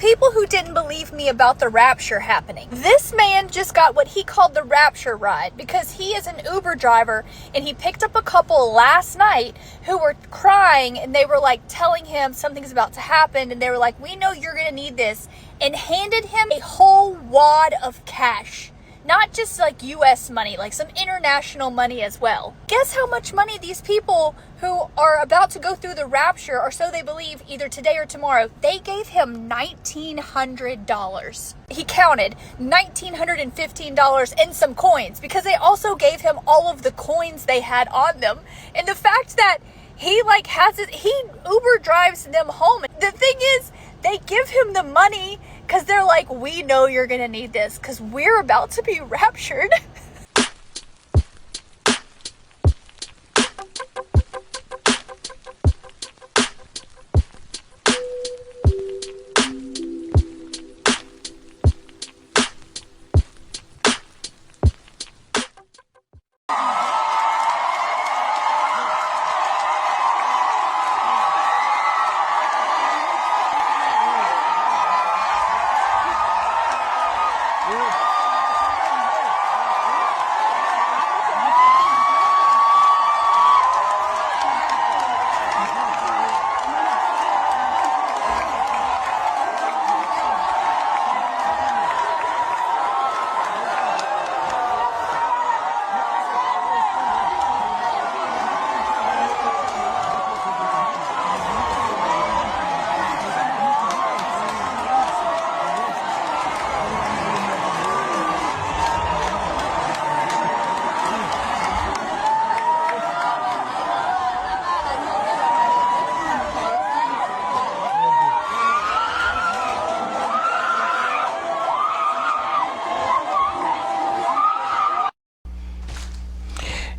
people who didn't believe me about the rapture happening, this man just got what he called the rapture ride because he is an Uber driver, and he picked up a couple last night who were crying, and they were like telling him something's about to happen, and they were like, we know you're gonna need this, and handed him a whole wad of cash. Not just like US money, like some international money as well. Guess how much money these people who are about to go through the rapture, or so they believe, either today or tomorrow, they gave him $1,900. He counted $1,915 and some coins, because they also gave him all of the coins they had on them. And the fact that he like has it, he Uber drives them home. The thing is, they give him the money because they're like, we know you're going to need this because we're about to be raptured.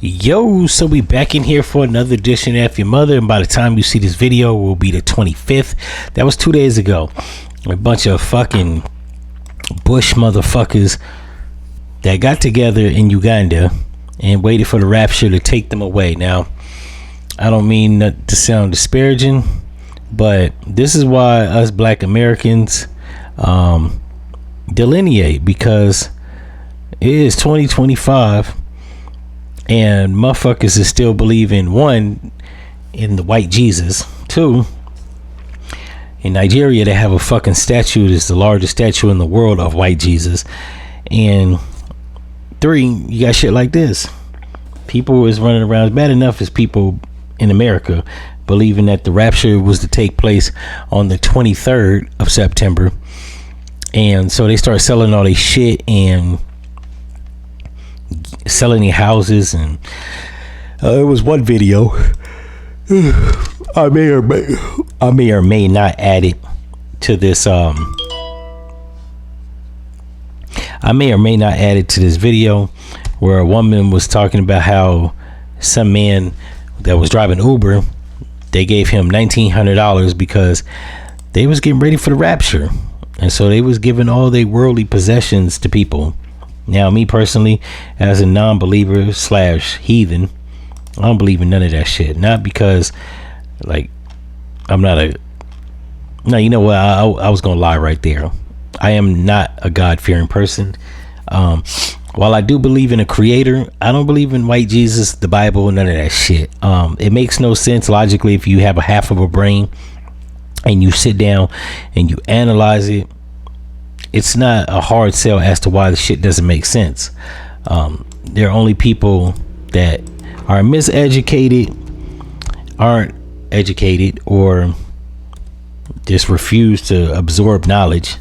Yo, so we back in here for another edition of F-ya-Motha, and by the time you see this video, it will be the 25th. That was 2 days ago. A bunch of fucking Bush motherfuckers that got together in Uganda and waited for the rapture to take them away. Now, I don't mean to sound disparaging, but this is why us black Americans delineate, because it is 2025 and motherfuckers is still believing, one, in the white Jesus, two, in Nigeria they have a fucking statue that's the largest statue in the world of white Jesus, and three, you got shit like this. People is running around, it's bad enough as people in America believing that the rapture was to take place on the 23rd of September, and so they start selling all their shit and selling their houses. And there was one video I may or may not add it to this I may or may not add it to this video, where a woman was talking about how some man that was driving Uber, they gave him $1,900 because they was getting ready for the rapture, and so they was giving all their worldly possessions to people. Now, me personally, as a non-believer / heathen, I don't believe in none of that shit. Not because, like, I'm not a... No, you know what? I was gonna lie right there. I am not a God-fearing person. While I do believe in a creator, I don't believe in white Jesus, the Bible, none of that shit. It makes no sense logically if you have a half of a brain and you sit down and you analyze it. It's not a hard sell as to why the shit doesn't make sense. There are only people that are miseducated, aren't educated, or just refuse to absorb knowledge.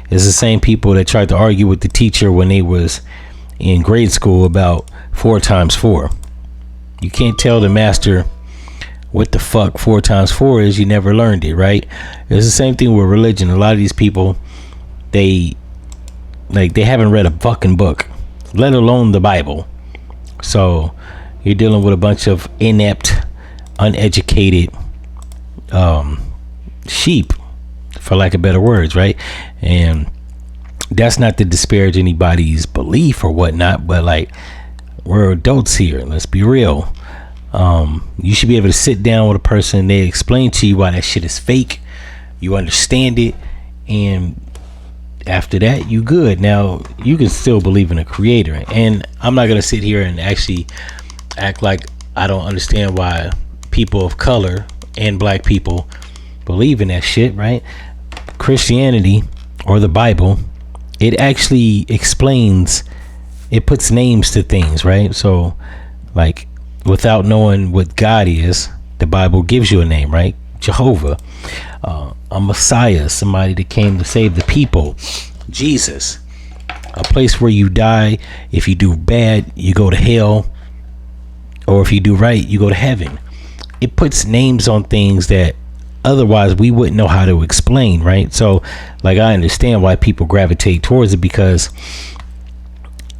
It's the same people that tried to argue with the teacher when they was in grade school about 4 times 4. You can't tell the master what the fuck 4 times 4 is. You never learned it, right? It's the same thing with religion. A lot of these people, they haven't read a fucking book, let alone the Bible. So you're dealing with a bunch of inept, uneducated sheep, for lack of better words, right? And that's not to disparage anybody's belief or whatnot, but like, we're adults here, let's be real. You should be able to sit down with a person, they explain to you why that shit is fake, you understand it, and after that you good. Now you can still believe in a creator, and I'm not gonna sit here and actually act like I don't understand why people of color and black people believe in that shit, right? Christianity or the Bible, it actually explains, it puts names to things, right? So like, without knowing what God is, the Bible gives you a name, right? Jehovah, a Messiah, somebody that came to save the people, Jesus, a place where you die. If you do bad, you go to hell, or if you do right, you go to heaven. It puts names on things that otherwise we wouldn't know how to explain, right? So like, I understand why people gravitate towards it, because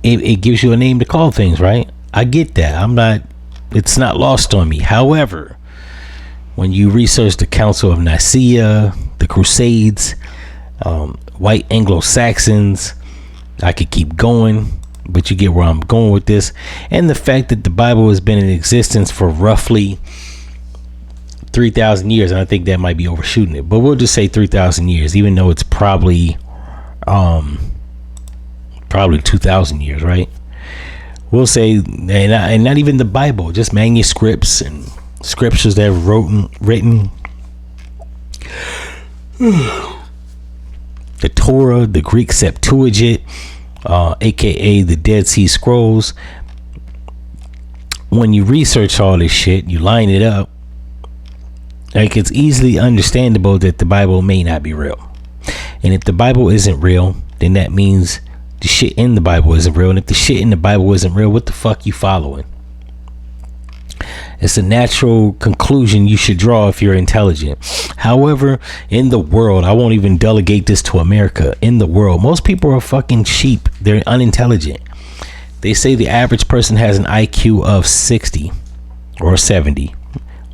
it gives you a name to call things, right? I get that. It's not lost on me. However, when you research the Council of Nicaea, the Crusades, white Anglo-Saxons, I could keep going, but you get where I'm going with this. And the fact that the Bible has been in existence for roughly 3,000 years, and I think that might be overshooting it, but we'll just say 3,000 years, even though it's probably 2,000 years, right? We'll say, and not even the Bible, just manuscripts and scriptures that are written. The Torah, the Greek Septuagint, aka the Dead Sea Scrolls. When you research all this shit, you line it up, like, it's easily understandable that the Bible may not be real. And if the Bible isn't real, then that means the shit in the Bible isn't real. And if the shit in the Bible isn't real, what the fuck you following? It's a natural conclusion you should draw if you're intelligent. However, in the world, I won't even delegate this to America. In the world, most people are fucking sheep. They're unintelligent. They say the average person has an IQ of 60 or 70,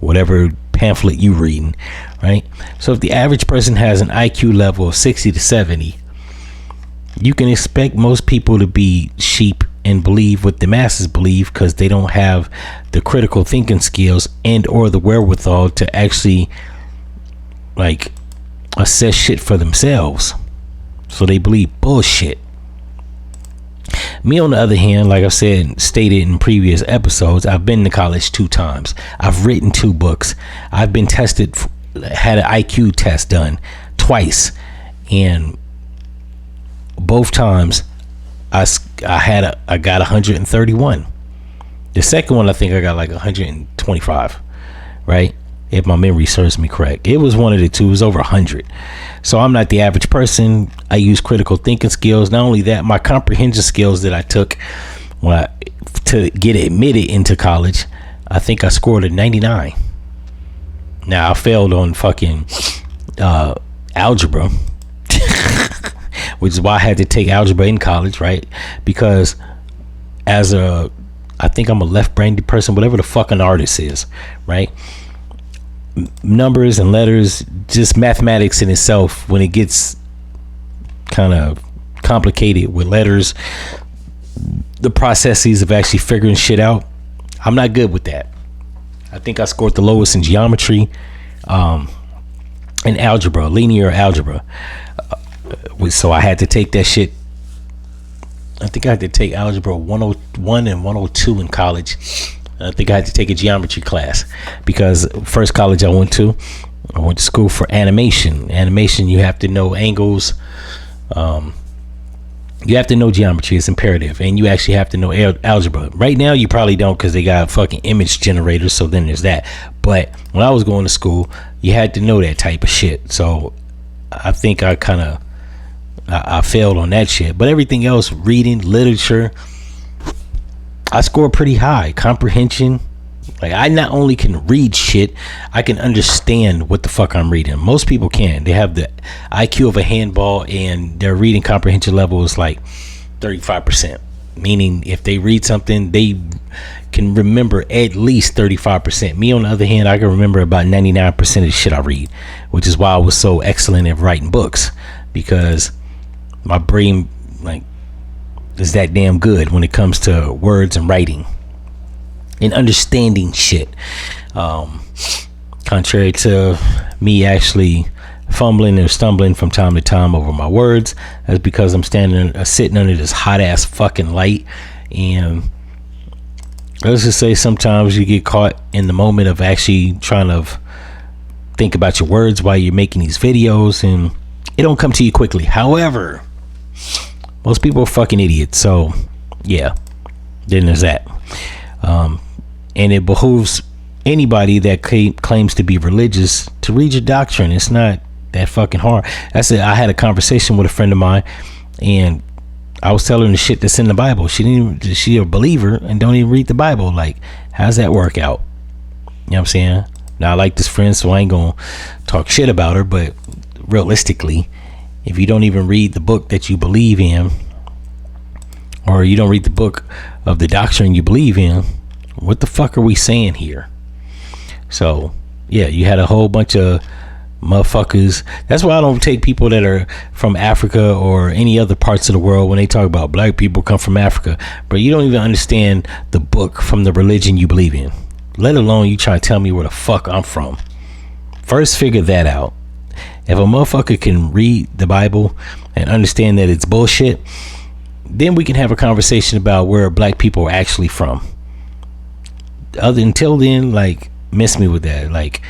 whatever pamphlet you reading, right? So if the average person has an IQ level of 60 to 70, you can expect most people to be sheep and believe what the masses believe, because they don't have the critical thinking skills and or the wherewithal to actually like assess shit for themselves. So they believe bullshit. Me, on the other hand, like I've stated in previous episodes, I've been to college 2 times. I've written 2 books. I've been tested, had an IQ test done twice, and both times I got 131. The second one, I think I got like 125, right? If my memory serves me correct. It was one of the two. It was over 100. So I'm not the average person. I use critical thinking skills. Not only that, my comprehension skills that I took to get admitted into college, I think I scored a 99. Now, I failed on fucking algebra, which is why I had to take algebra in college, right? Because I think I'm a left-brained person, whatever the fuck an artist is, right? Numbers and letters, just mathematics in itself, when it gets kind of complicated with letters, the processes of actually figuring shit out, I'm not good with that. I think I scored the lowest in geometry, in algebra, linear algebra. So I had to take that shit. I think I had to take algebra 101 and 102 in college. I think I had to take a geometry class, because first college I went to school for animation. Animation, you have to know angles. You have to know geometry. It's imperative. And you actually have to know algebra. Right now, you probably don't, because they got fucking image generators. So then there's that. But when I was going to school, you had to know that type of shit. So I think I failed on that shit. But everything else, reading, literature, I scored pretty high. Comprehension. Like, I not only can read shit, I can understand what the fuck I'm reading. Most people can. They have the IQ of a handball, and their reading comprehension level is like 35%. Meaning, if they read something, they can remember at least 35%. Me, on the other hand, I can remember about 99% of the shit I read, which is why I was so excellent at writing books, because my brain, like, is that damn good when it comes to words and writing and understanding shit. Contrary to me actually fumbling or stumbling from time to time over my words, that's because I'm sitting under this hot ass fucking light. And let's just say sometimes you get caught in the moment of actually trying to think about your words while you're making these videos, and it don't come to you quickly. However, most people are fucking idiots. So yeah, then there's that. And it behooves anybody that claims to be religious to read your doctrine. It's not that fucking hard. That's it. I had a conversation with a friend of mine, and I was telling her the shit that's in the Bible. She a believer and don't even read the Bible. Like, how's that work out? You know what I'm saying? Now, I like this friend, so I ain't gonna talk shit about her, but realistically, if you don't even read the book that you believe in, or you don't read the book of the doctrine you believe in, what the fuck are we saying here? So yeah, you had a whole bunch of motherfuckers. That's why I don't take people that are from Africa or any other parts of the world when they talk about black people come from Africa. But you don't even understand the book from the religion you believe in, let alone you try to tell me where the fuck I'm from. First, figure that out. If a motherfucker can read the Bible and understand that it's bullshit, then we can have a conversation about where black people are actually from. Until then, like, miss me with that. Like,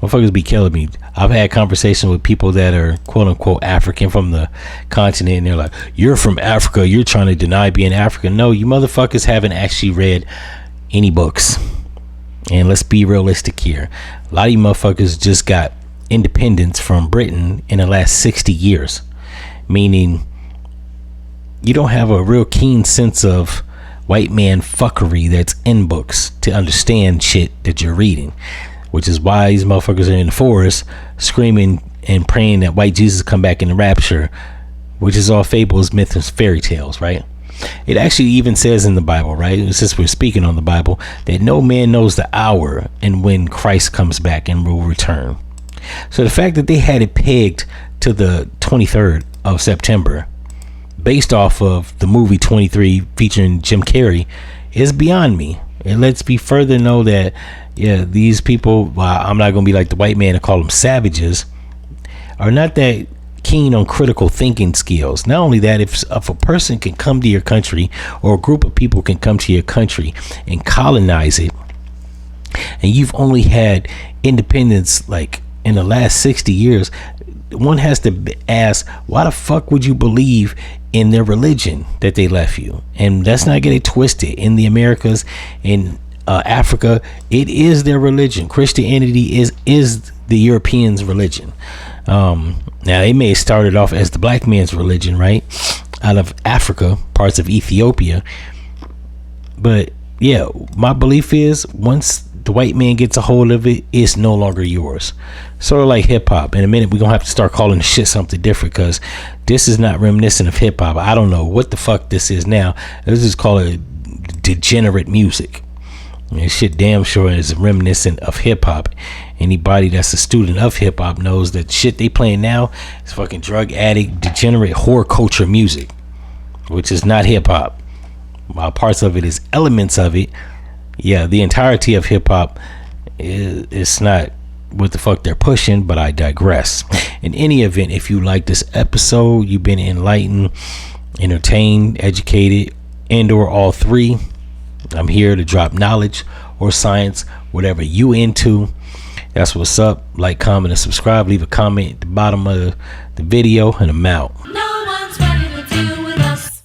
motherfuckers be killing me. I've had conversations with people that are quote unquote African from the continent, and they're like, you're from Africa, you're trying to deny being African. No, you motherfuckers haven't actually read any books. And let's be realistic here. A lot of you motherfuckers just got independence from Britain in the last 60 years, meaning you don't have a real keen sense of white man fuckery that's in books to understand shit that you're reading, which is why these motherfuckers are in the forest screaming and praying that white Jesus come back in the rapture, which is all fables, myths, and fairy tales, right? It actually even says in the Bible, right, since we're speaking on the Bible, that no man knows the hour and when Christ comes back and will return. So the fact that they had it pegged to the 23rd of September based off of the movie 23 featuring Jim Carrey is beyond me. It lets me further know that, yeah, these people, well, I'm not going to be like the white man and call them savages, are not that keen on critical thinking skills. Not only that, if a person can come to your country, or a group of people can come to your country and colonize it, and you've only had independence like in the last 60 years, one has to ask, why the fuck would you believe in their religion that they left you? And let's not get it twisted. In the Americas, in Africa, it is their religion. Christianity is the Europeans' religion. Now, they may have started off as the black man's religion, right, out of Africa, parts of Ethiopia. But yeah, my belief is once the white man gets a hold of it, it's no longer yours. Sort of like hip hop. In a minute, we're gonna have to start calling shit something different, because this is not reminiscent of hip hop. I don't know what the fuck this is now. Let's just call it degenerate music. And shit damn sure is reminiscent of hip hop. Anybody that's a student of hip hop knows that shit they playing now is fucking drug addict, degenerate whore culture music, which is not hip hop. While parts of it is elements of it, yeah, the entirety of hip hop is not what the fuck they're pushing, but I digress. In any event, if you like this episode, you've been enlightened, entertained, educated, and or all three, I'm here to drop knowledge or science, whatever you into. That's what's up. Like, comment, and subscribe. Leave a comment at the bottom of the video, and I'm out.